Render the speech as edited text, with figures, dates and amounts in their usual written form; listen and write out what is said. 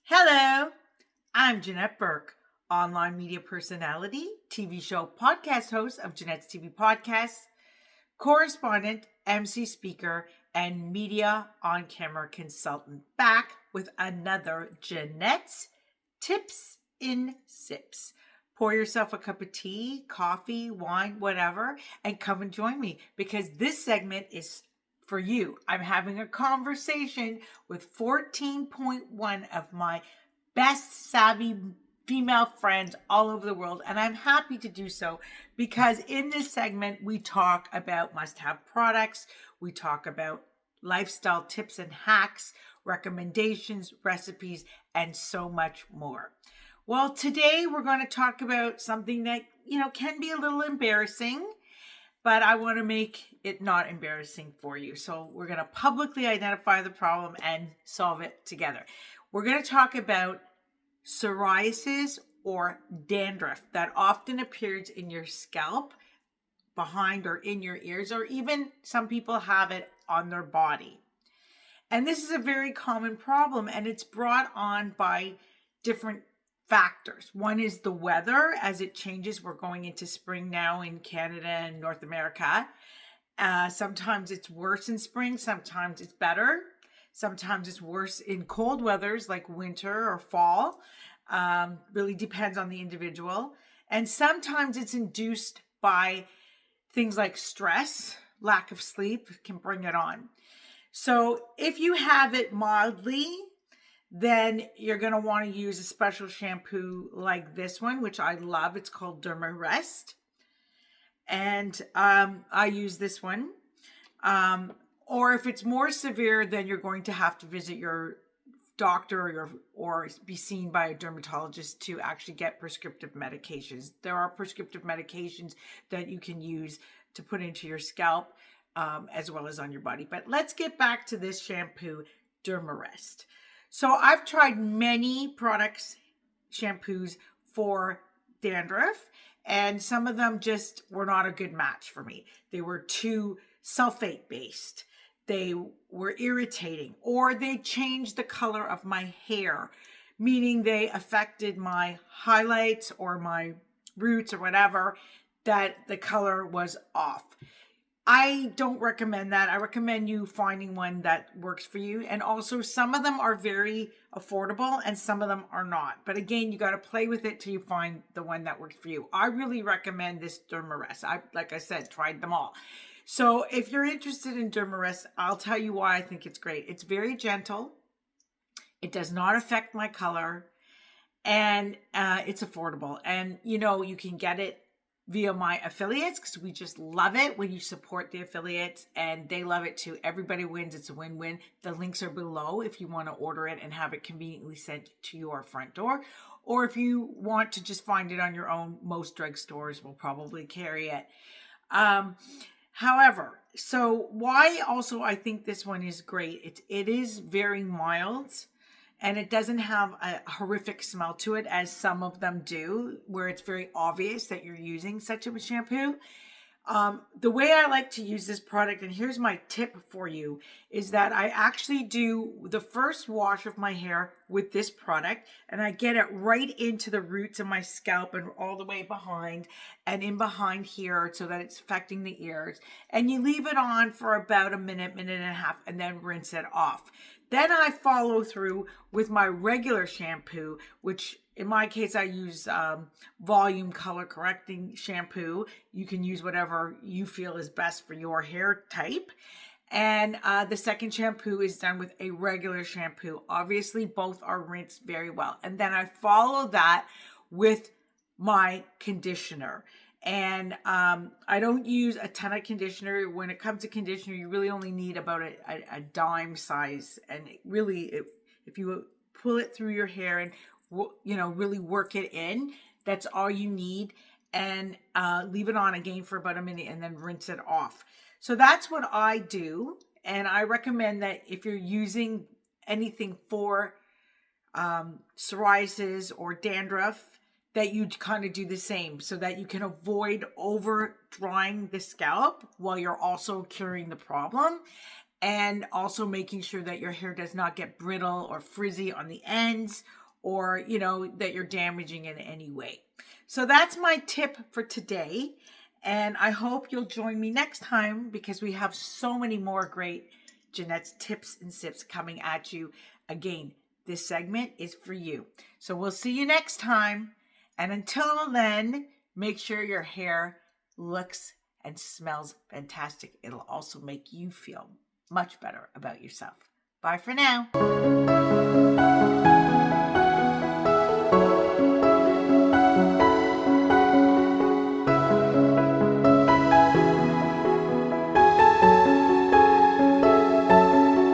Hello, I'm Janette Burke, online media personality, TV show podcast host of Janette's TV Podcast, correspondent, MC speaker, and media on-camera consultant, back with another Janette's Tips in Sips. Pour yourself a cup of tea, coffee, wine, whatever, and come and join me because this segment is for you. I'm having a conversation with 14.1 of my best savvy female friends all over the world, and I'm happy to do so because in this segment we talk about must-have products, we talk about lifestyle tips and hacks, recommendations, recipes, and so much more. Well, today we're going to talk about something that, can be a little embarrassing, but I want to make it not embarrassing for you. So we're going to publicly identify the problem and solve it together. We're going to talk about psoriasis or dandruff that often appears in your scalp, behind or in your ears, or even some people have it on their body. And this is a very common problem, and it's brought on by different factors. One is the weather as it changes. We're going into spring now in Canada and North America. Sometimes it's worse in spring, sometimes it's better. Sometimes it's worse in cold weathers like winter or fall. Really depends on the individual. And sometimes it's induced by things like stress, lack of sleep can bring it on. So if you have it mildly, then you're going to want to use a special shampoo like this one, which I love. It's called Dermarest. And I use this one. Or if it's more severe, then you're going to have to visit your doctor or be seen by a dermatologist to actually get prescriptive medications. There are prescriptive medications that you can use to put into your scalp as well as on your body. But let's get back to this shampoo, Dermarest. So I've tried many products, shampoos for dandruff, and some of them just were not a good match for me. They were too sulfate based. They were irritating, or they changed the color of my hair, meaning they affected my highlights or my roots or whatever, that the color was off. I don't recommend that. I recommend you finding one that works for you. And also some of them are very affordable and some of them are not. But again, you got to play with it till you find the one that works for you. I really recommend this Dermarest. Like I said, tried them all. So if you're interested in Dermarest, I'll tell you why I think it's great. It's very gentle. It does not affect my color. And it's affordable. And, you can get it via my affiliates because we just love it when you support the affiliates and they love it too. Everybody wins. It's a win-win. The links are below if you want to order it and have it conveniently sent to your front door. Or if you want to just find it on your own, most drugstores will probably carry it. However, so why also I think this one is great. It is very mild. And it doesn't have a horrific smell to it as some of them do, where it's very obvious that you're using such a shampoo. The way I like to use this product, and here's my tip for you, is that I actually do the first wash of my hair with this product, and I get it right into the roots of my scalp and all the way behind and in behind here so that it's affecting the ears. And you leave it on for about a minute, minute and a half, and then rinse it off. Then I follow through with my regular shampoo, which in my case, I use volume color correcting shampoo. You can use whatever you feel is best for your hair type. And the second shampoo is done with a regular shampoo. Obviously, both are rinsed very well. And then I follow that with my conditioner. And I don't use a ton of conditioner. When it comes to conditioner, you really only need about a dime size. And if you pull it through your hair and really work it in, that's all you need. And leave it on again for about a minute and then rinse it off. So that's what I do. And I recommend that if you're using anything for psoriasis or dandruff, that you kind of do the same so that you can avoid over drying the scalp while you're also curing the problem. and also making sure that your hair does not get brittle or frizzy on the ends, or, that you're damaging it in any way. So that's my tip for today. And I hope you'll join me next time, because we have so many more great Janette's tips and sips coming at you. Again, this segment is for you. So we'll see you next time. And until then, make sure your hair looks and smells fantastic. It'll also make you feel much better about yourself. Bye for now.